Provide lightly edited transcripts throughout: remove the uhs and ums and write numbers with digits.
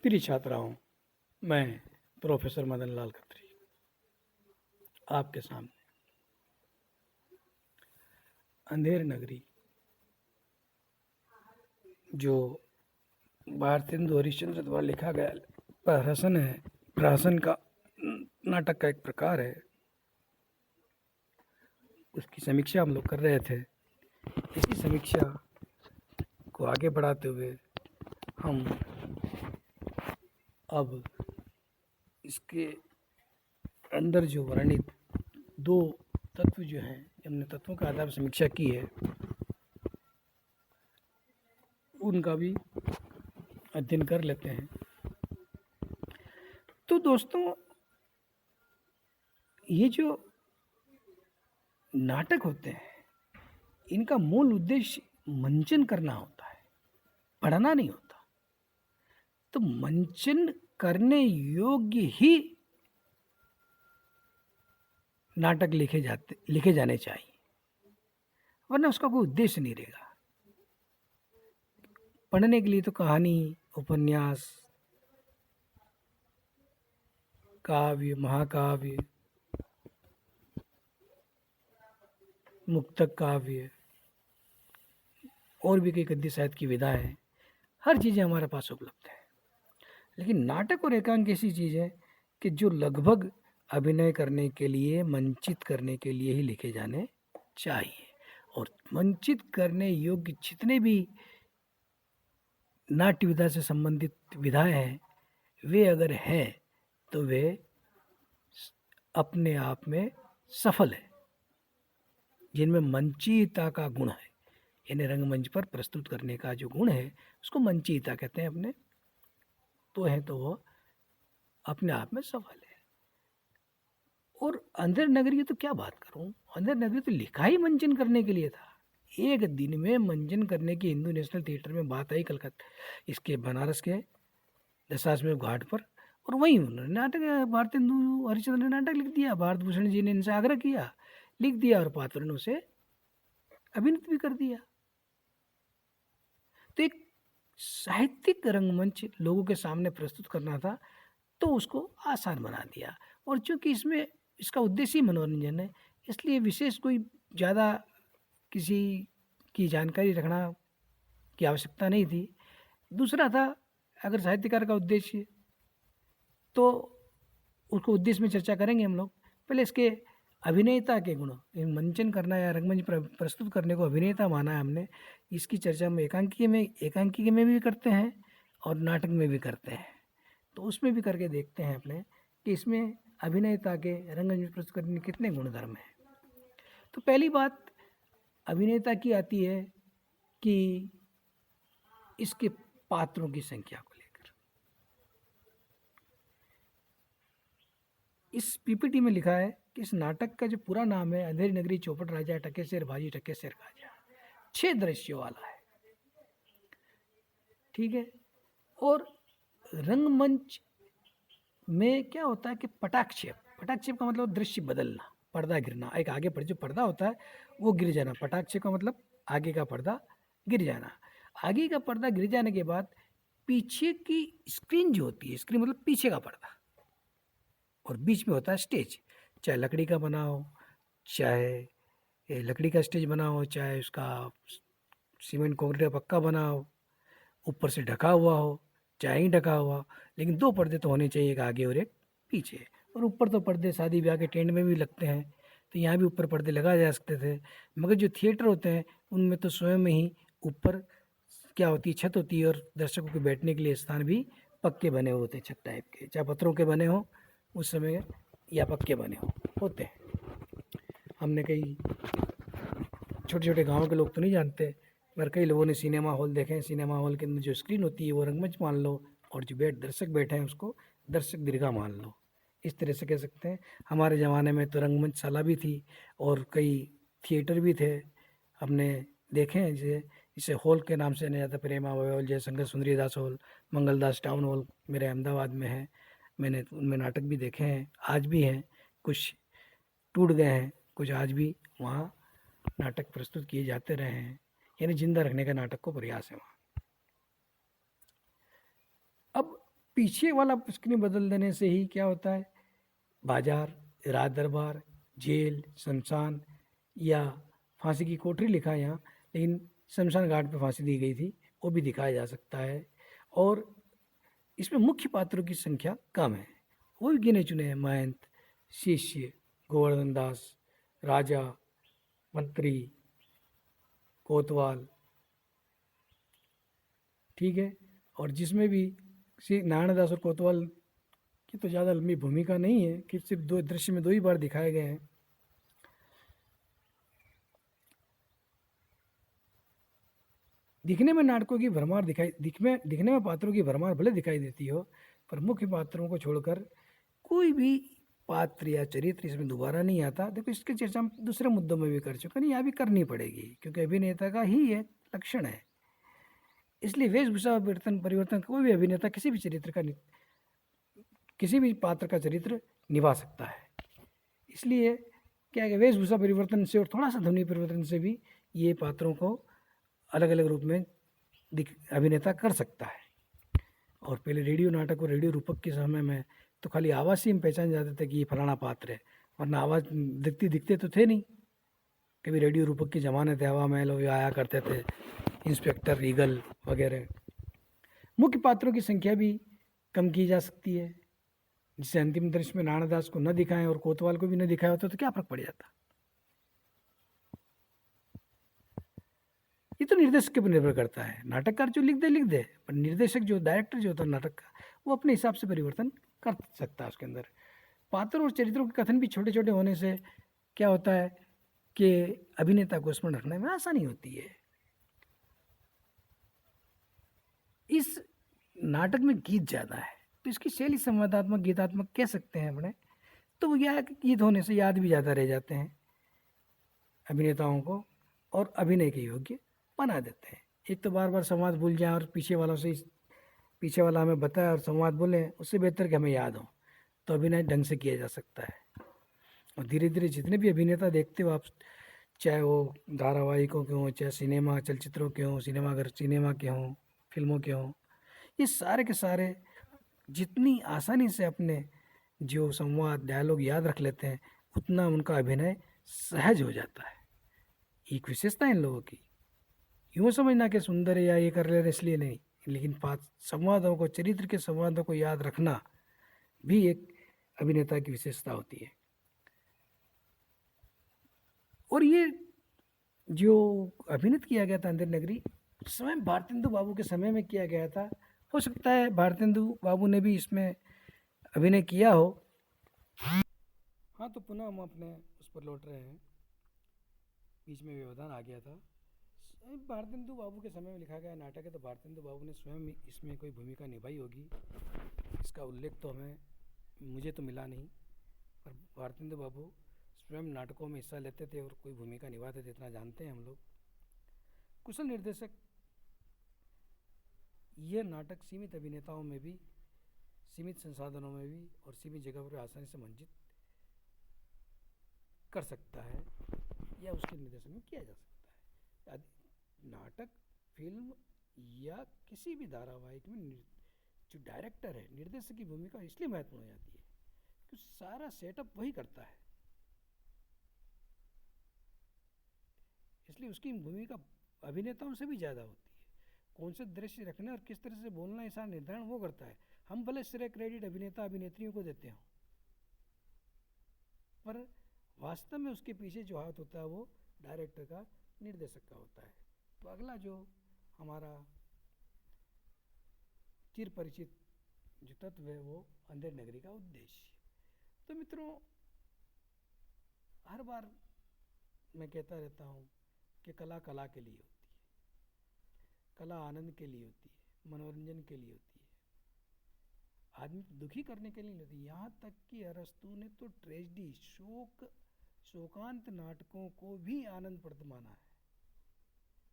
प्रिय छात्राओं, मैं प्रोफेसर मदन लाल खत्री आपके सामने अंधेर नगरी जो भारतेंदु हरिश्चंद्र द्वारा लिखा गया प्रहसन है। प्रहसन का नाटक का एक प्रकार है। उसकी समीक्षा हम लोग कर रहे थे। इसी समीक्षा को आगे बढ़ाते हुए हम अब इसके अंदर जो वर्णित दो तत्व जो हैं, हमने तत्वों के आधार पर समीक्षा की है, उनका भी अध्ययन कर लेते हैं। तो दोस्तों, ये जो नाटक होते हैं, इनका मूल उद्देश्य मंचन करना होता है, पढ़ना नहीं होता। तो मंचन करने योग्य ही नाटक लिखे जाने चाहिए, वरना उसका कोई उद्देश्य नहीं रहेगा। पढ़ने के लिए तो कहानी, उपन्यास, काव्य, महाकाव्य, मुक्तक काव्य और भी कई गद्य साहित्य की विधाएं हैं, हर चीज़ें हमारे पास उपलब्ध है। लेकिन नाटक और एकांक ऐसी चीज़ है कि जो लगभग अभिनय करने के लिए, मंचित करने के लिए ही लिखे जाने चाहिए। और मंचित करने योग्य जितने भी नाट्य विधा से संबंधित विधाएं हैं, वे अगर हैं तो वे अपने आप में सफल है। जिनमें मंचीयता का गुण है, यानी रंगमंच पर प्रस्तुत करने का जो गुण है, उसको मंचीयता कहते हैं अपने, तो है तो वो अपने आप में सफल है। और अंधेर नगरी की तो क्या बात करूं, अंधेर नगरी तो लिखा ही मंचन करने के लिए था। एक दिन में मंचन करने की हिंदू नेशनल थिएटर में बात आई, कलकत्ता इसके बनारस के दशाश्वमेध घाट पर, और वहीं उन्होंने नाटक, भारतेंदु हरिश्चंद्र ने नाटक लिख दिया। भारत भूषण जी ने इनसे आग्रह किया, लिख दिया, और पात्रों ने उसे अभिनीत भी कर दिया। तो एक साहित्यिक रंगमंच लोगों के सामने प्रस्तुत करना था, तो उसको आसान बना दिया। और चूंकि इसमें इसका उद्देश्य ही मनोरंजन है, इसलिए विशेष कोई ज़्यादा किसी की जानकारी रखना की आवश्यकता नहीं थी। दूसरा था, अगर साहित्यकार का उद्देश्य, तो उसको उद्देश्य में चर्चा करेंगे हम लोग। पहले इसके अभिनेता के गुण, मंचन करना या रंगमंच प्रस्तुत करने को अभिनेता माना है हमने, इसकी चर्चा हम एकांकिकी में भी करते हैं और नाटक में भी करते हैं। तो उसमें भी करके देखते हैं अपने कि इसमें अभिनेता के रंगमंच प्रस्तुत करने के कितने गुणधर्म हैं। तो पहली बात अभिनेता की आती है कि इसके पात्रों की संख्या को लेकर। इस पीपीटी में लिखा है कि इस नाटक का जो पूरा नाम है अंधेरी नगरी, चौपट राजा, टकेसर भाजी, टकेसर खाजा। 6 दृश्यों वाला है, ठीक है। और रंगमंच में क्या होता है कि पटाक्षेप का मतलब दृश्य बदलना, पर्दा गिरना, एक आगे पर जो पर्दा होता है वो गिर जाना। पटाक्षेप का मतलब आगे का पर्दा गिर जाना। आगे का पर्दा गिर जाने के बाद पीछे की स्क्रीन जो होती है, स्क्रीन मतलब पीछे का पर्दा, और बीच में होता है स्टेज। चाहे लकड़ी का बना हो, चाहे लकड़ी का स्टेज बना हो, चाहे उसका सीमेंट कंक्रीट का पक्का बना हो, ऊपर से ढका हुआ हो, चाहे ही ढका हुआ हो, लेकिन 2 पर्दे तो होने चाहिए, एक आगे और एक पीछे। और ऊपर तो पर्दे शादी ब्याह के टेंट में भी लगते हैं, तो यहाँ भी ऊपर पर्दे लगाए जा सकते थे। मगर जो थिएटर होते हैं उनमें तो स्वयं में ही ऊपर क्या होती है, छत होती है, और दर्शकों के बैठने के लिए स्थान भी पक्के बने होते हैं, छत टाइप के, चाहे पत्थरों के बने हों उस समय या पक्के बने होते हैं। हमने कई छोटे छोटे गाँव के लोग तो नहीं जानते, मगर कई लोगों ने सिनेमा हॉल देखे हैं। सिनेमा हॉल के अंदर जो स्क्रीन होती है वो रंगमंच मान लो, और जो दर्शक बैठे हैं उसको दर्शक दीर्घा मान लो, इस तरह से कह सकते हैं। हमारे ज़माने में तो रंगमंचशाला भी थी और कई थिएटर भी थे, हमने देखे हैं। जैसे हॉल के नाम से जाना जाता, प्रेमा हॉल, जयशंकर सुंदरी दास हॉल, मंगलदास टाउन हॉल मेरे अहमदाबाद में है। मैंने उनमें नाटक भी देखे हैं, आज भी हैं, कुछ टूट गए हैं, कुछ आज भी वहाँ नाटक प्रस्तुत किए जाते रहे हैं, यानी जिंदा रखने का नाटक को प्रयास है वहाँ। अब पीछे वाला स्क्रीन बदल देने से ही क्या होता है, बाजार, राज दरबार, जेल, शमशान या फांसी की कोठरी लिखा है यहाँ, लेकिन शमशान घाट पे फांसी दी गई थी, वो भी दिखाया जा सकता है। और इसमें मुख्य पात्रों की संख्या कम है, वो भी गिने चुने हैं, महंत, शिष्य, गोवर्धन दास, राजा, मंत्री, कोतवाल, ठीक है। और जिसमें भी श्री नारायण दास और कोतवाल की तो ज़्यादा लंबी भूमिका नहीं है कि सिर्फ दो दृश्य में 2 ही बार दिखाए गए हैं। दिखने में नाटकों की भरमार दिखने में पात्रों की भरमार भले दिखाई देती हो, पर मुख्य पात्रों को छोड़कर कोई भी पात्र या चरित्र इसमें दोबारा नहीं आता। देखो, इसकी चर्चा हम दूसरे मुद्दों में भी कर चुके हैं, यहाँ भी करनी पड़ेगी, क्योंकि अभिनेता का ही एक लक्षण है। इसलिए वेशभूषा परिवर्तन कोई भी अभिनेता किसी भी किसी भी पात्र का चरित्र निभा सकता है। इसलिए क्या है कि वेशभूषा परिवर्तन से और थोड़ा सा ध्वनि परिवर्तन से भी ये पात्रों को अलग अलग रूप में अभिनेता कर सकता है। और पहले रेडियो नाटक और रेडियो रूपक के समय में तो खाली आवाज़ से हम पहचान जाते थे कि ये फलाना पात्र है, वरना आवाज़ दिखते तो थे नहीं। कभी रेडियो रूपक के ज़माने थे, हवा महल भी आया करते थे, इंस्पेक्टर रीगल वगैरह। मुख्य पात्रों की संख्या भी कम की जा सकती है, जिससे अंतिम दृश्य में नारायण दास को न दिखाएं और कोतवाल को भी न दिखाया होता तो क्या फर्क पड़ जाता। ये तो निर्देशक के ऊपर निर्भर करता है। नाटककार जो लिख दे, पर निर्देशक जो डायरेक्टर जो होता है नाटक का, वो अपने हिसाब से परिवर्तन कर सकता है उसके अंदर। पात्रों और चरित्रों के कथन भी छोटे छोटे होने से क्या होता है कि अभिनेता को स्मरण रखने में आसानी होती है। इस नाटक में गीत ज़्यादा है, तो इसकी शैली संवादात्मक गीतात्मक कह सकते हैं अपने। तो वो यह गीत होने से याद भी ज़्यादा रह जाते हैं अभिनेताओं को, और अभिनय के योग्य बना देते हैं। एक तो बार बार संवाद भूल जाए और पीछे वाला हमें बताए और संवाद बोले, उससे बेहतर कि हमें याद हो, तो अभिनय ढंग से किया जा सकता है। और धीरे धीरे जितने भी अभिनेता देखते हो आप, चाहे वो धारावाहिकों के हों, चाहे सिनेमा चलचित्रों के हों, सिनेमा के हों, फिल्मों के हों, ये सारे के सारे जितनी आसानी से अपने जो संवाद डायलॉग याद रख लेते हैं, उतना उनका अभिनय सहज हो जाता है। एक विशेषता है इन लोगों की। यूँ समझना कि सुंदर है या ये कर ले रहे इसलिए नहीं, लेकिन संवादों को, चरित्र के संवादों को याद रखना भी एक अभिनेता की विशेषता होती है। और ये जो अभिनीत किया गया था अंधेर नगरी, स्वयं भारतेंदु बाबू के समय में किया गया था। हो सकता है भारतेंदु बाबू ने भी इसमें अभिनय किया हो। हाँ, तो पुनः हम अपने उस पर लौट रहे हैं, बीच में व्यवधान आ गया था। भारतेंदु बाबू के समय में लिखा गया नाटक है, तो भारतेंदु बाबू ने स्वयं इसमें कोई भूमिका निभाई होगी, इसका उल्लेख तो मुझे तो मिला नहीं। पर भारतेंदु बाबू स्वयं नाटकों में हिस्सा लेते थे और कोई भूमिका निभाते थे, इतना जानते हैं हम लोग। कुशल निर्देशक यह नाटक सीमित अभिनेताओं में भी, सीमित संसाधनों में भी और सीमित जगह पर आसानी से मंचित कर सकता है, या उसके निर्देशन में किया जा सकता है। नाटक, फिल्म या किसी भी धारावाहिक में जो डायरेक्टर है, निर्देशक की भूमिका इसलिए महत्वपूर्ण हो जाती है कि सारा सेटअप वही करता है, इसलिए उसकी भूमिका अभिनेताओं से भी ज़्यादा होती है। कौन से दृश्य रखना और किस तरह से बोलना, ऐसा निर्धारण वो करता है। हम भले श्रेय क्रेडिट अभिनेता अभिनेत्रियों को देते हो, पर वास्तव में उसके पीछे जो हाथ होता है वो डायरेक्टर का, निर्देशक का होता है। तो अगला जो हमारा चिर परिचित जो तत्व है वो अंधेर नगरी का उद्देश्य। तो मित्रों, हर बार मैं कहता रहता हूँ कि कला कला के लिए होती है, कला आनंद के लिए होती है, मनोरंजन के लिए होती है, आदमी को दुखी करने के लिए नहीं होती। यहाँ तक कि अरस्तु ने तो ट्रेजेडी, शोकांत नाटकों को भी आनंदप्रद माना है।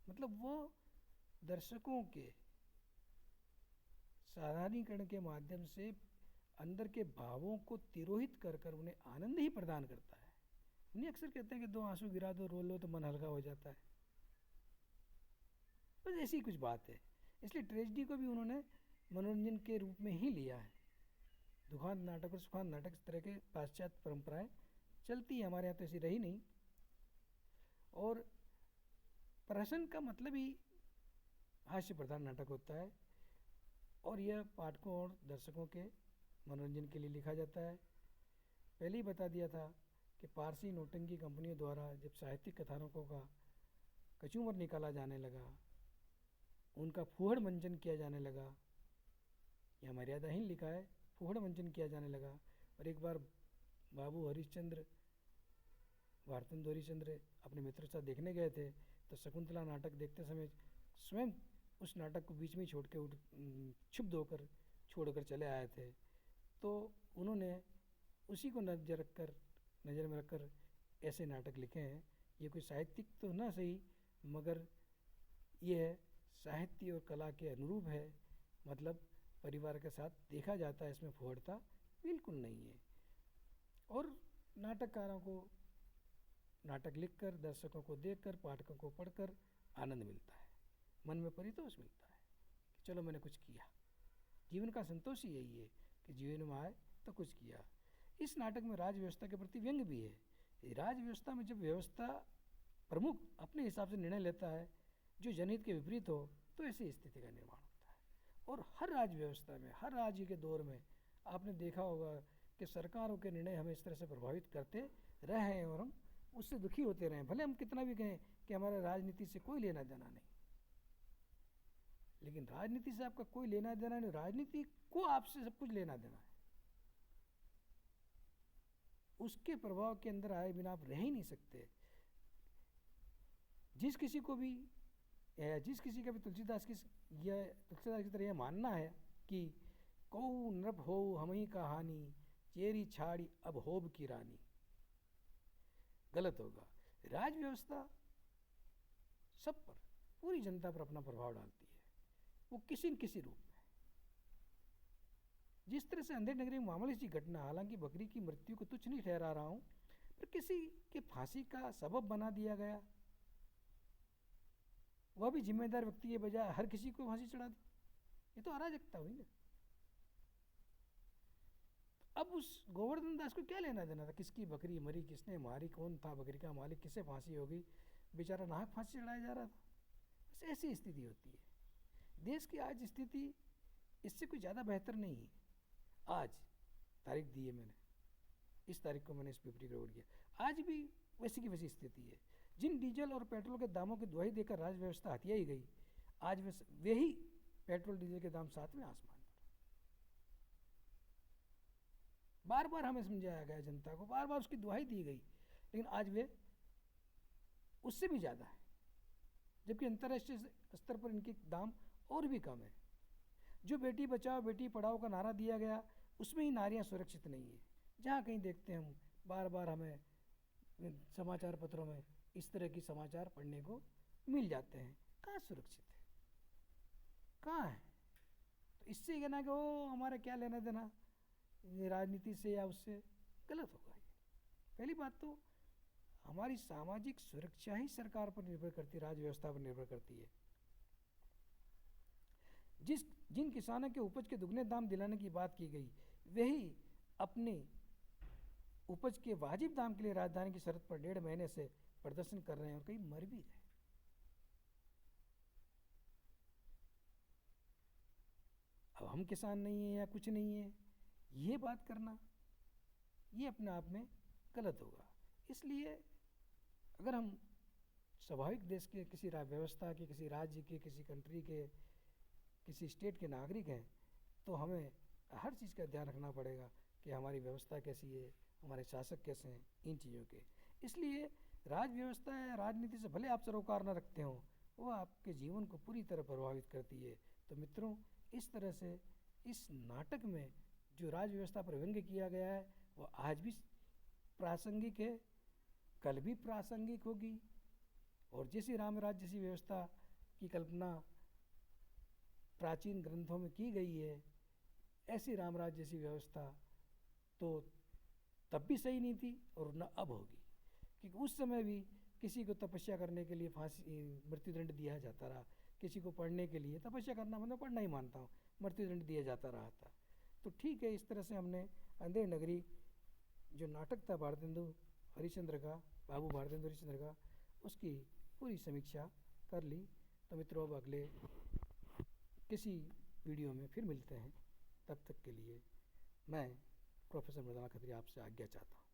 मतलब वो दर्शकों के साधारणीकरण के माध्यम से अंदर के भावों को तिरोहित कर उन्हें आनंद ही प्रदान करता है। उन्हें अक्सर कहते हैं कि 2 आंसू गिरा दो, रो लो तो मन हल्का हो जाता है। बस ऐसी कुछ बात है। इसलिए ट्रेजेडी को भी उन्होंने मनोरंजन के रूप में ही लिया है। दुखांत नाटक और सुखांत नाटक इस तरह के पाश्चात्य परंपराएं चलती है, हमारे यहाँ तो ऐसी रही नहीं। और प्रहसन का मतलब ही हास्य प्रधान नाटक होता है और यह पाठकों और दर्शकों के मनोरंजन के लिए लिखा जाता है। पहले ही बता दिया था कि पारसी नौटंकी कंपनियों द्वारा जब साहित्यिक कथानकों का कचूमर निकाला जाने लगा, उनका फूहड़ मंचन किया जाने लगा, यह मर्यादाहीन लिखा है, फूहड़ मंचन किया जाने लगा। और एक बार बाबू हरिश्चंद्र भारतेंदु हरिश्चंद्र अपने मित्रों के साथ देखने गए थे, तो शकुंतला नाटक देखते समय स्वयं उस नाटक को बीच में ही छोड़ के क्षुब्ध होकर छोड़कर चले आए थे। तो उन्होंने उसी को नज़र में रखकर ऐसे नाटक लिखे हैं। ये कोई साहित्यिक तो ना सही, मगर यह साहित्य और कला के अनुरूप है, मतलब परिवार के साथ देखा जाता है, इसमें फुहड़ता बिल्कुल नहीं है। और नाटककारों को नाटक लिखकर, दर्शकों को देखकर, पाठकों को पढ़कर आनंद मिलता है, मन में परितोष मिलता है कि चलो मैंने कुछ किया। जीवन का संतोष ही यही है कि जीवन में आए तो कुछ किया। इस नाटक में राज व्यवस्था के प्रति व्यंग्य भी है। राज व्यवस्था में जब व्यवस्था प्रमुख अपने हिसाब से निर्णय लेता है जो जनहित के विपरीत हो, तो ऐसी स्थिति का निर्माण होता है। और हर राज व्यवस्था में, हर राज्य के दौर में आपने देखा होगा कि सरकारों के निर्णय हमें इस तरह से प्रभावित करते रहे हैं और हम उससे दुखी होते रहे। भले हम कितना भी कहें कि हमारा राजनीति से कोई लेना देना नहीं, लेकिन राजनीति से आपका कोई लेना देना नहीं, राजनीति को आपसे सब कुछ लेना देना है। उसके प्रभाव के अंदर आए बिना आप रह ही नहीं सकते। जिस किसी को भी जिस किसी का भी तुलसीदास की तरह यह मानना है कि कौ नृप हो हमही कहानी, चेरी छाड़ी अब होब की रानी, गलत होगा। राज व्यवस्था सब पर, पूरी जनता पर अपना प्रभाव डालती है, वो किसी न किसी रूप में। जिस तरह से अंधेर नगरी में मामूली सी घटना, हालांकि बकरी की मृत्यु को तुच्छ नहीं ठहरा रहा हूं, पर किसी के फांसी का सबब बना दिया गया, वह भी जिम्मेदार व्यक्ति के बजाय हर किसी को फांसी चढ़ा दी, ये तो अराजकता हुई ना। अब उस गोवर्धन दास को क्या लेना देना था, किसकी बकरी मरी, किसने मारी, कौन था बकरी का मालिक, किसे फांसी होगी, बेचारा नाहक फांसी चढ़ाया जा रहा था। बस ऐसी स्थिति होती है। देश की आज स्थिति इससे कोई ज़्यादा बेहतर नहीं है। आज तारीख दी है मैंने, इस तारीख को मैंने इस पेपर को किया, आज भी वैसी की वैसी स्थिति है। जिन डीजल और पेट्रोल के दामों की दुहाई देकर राज व्यवस्था हथिया ही गई, आज वे ही पेट्रोल डीजल के दाम सातवें आसमान पर। बार बार हमें समझाया गया जनता को, बार बार उसकी दुहाई दी गई, लेकिन आज वे उससे भी ज़्यादा है, जबकि अंतर्राष्ट्रीय स्तर पर इनके दाम और भी कम है। जो बेटी बचाओ बेटी पढ़ाओ का नारा दिया गया, उसमें ही नारियां सुरक्षित नहीं है। जहाँ कहीं देखते हैं हम, बार बार हमें समाचार पत्रों में इस तरह की समाचार पढ़ने को मिल जाते हैं। कहाँ सुरक्षित है, कहाँ है? तो इससे कहना कि वो हमारा क्या लेना देना राजनीति से या उससे, गलत होगा। ये पहली बात तो हमारी सामाजिक सुरक्षा ही सरकार पर निर्भर करती है, राज व्यवस्था पर निर्भर करती है। जिन किसानों के उपज के दुगने दाम दिलाने की बात की गई, वही अपने उपज के वाजिब दाम के लिए राजधानी की शर्त पर 1.5 महीने से प्रदर्शन कर रहे हैं और कई मर भी रहे। अब हम किसान नहीं है या कुछ नहीं है, ये बात करना ये अपने आप में गलत होगा। इसलिए अगर हम स्वाभाविक देश के किसी व्यवस्था के, किसी राज्य के, किसी कंट्री के, किसी स्टेट के नागरिक हैं, तो हमें हर चीज़ का ध्यान रखना पड़ेगा कि हमारी व्यवस्था कैसी है, हमारे शासक कैसे हैं, इन चीज़ों के। इसलिए राज व्यवस्था या राजनीति से भले आप सरोकार न रखते हो, वो आपके जीवन को पूरी तरह प्रभावित करती है। तो मित्रों, इस तरह से इस नाटक में जो राज व्यवस्था पर व्यंग्य किया गया है, वो आज भी प्रासंगिक है, कल भी प्रासंगिक होगी। और जैसी राम राज्य जैसी व्यवस्था की कल्पना प्राचीन ग्रंथों में की गई है, ऐसी राम राज्य जैसी व्यवस्था तो तब भी सही नहीं थी और न अब होगी, क्योंकि उस समय भी किसी को तपस्या करने के लिए फांसी मृत्युदंड दिया जाता रहा, किसी को पढ़ने के लिए। तपस्या करना मतलब पढ़ना ही मानता हूँ, मृत्युदंड दिया जाता रहा था। तो ठीक है, इस तरह से हमने अंधेर नगरी जो नाटक था भारतेंदु हरिश्चंद्र का, बाबू भारतेंदु हरिश्चंद्र का, उसकी पूरी समीक्षा कर ली। तो मित्रों, अब अगले किसी वीडियो में फिर मिलते हैं। तब तक के लिए मैं प्रोफेसर मृणाल खत्री आपसे आज्ञा चाहता हूँ।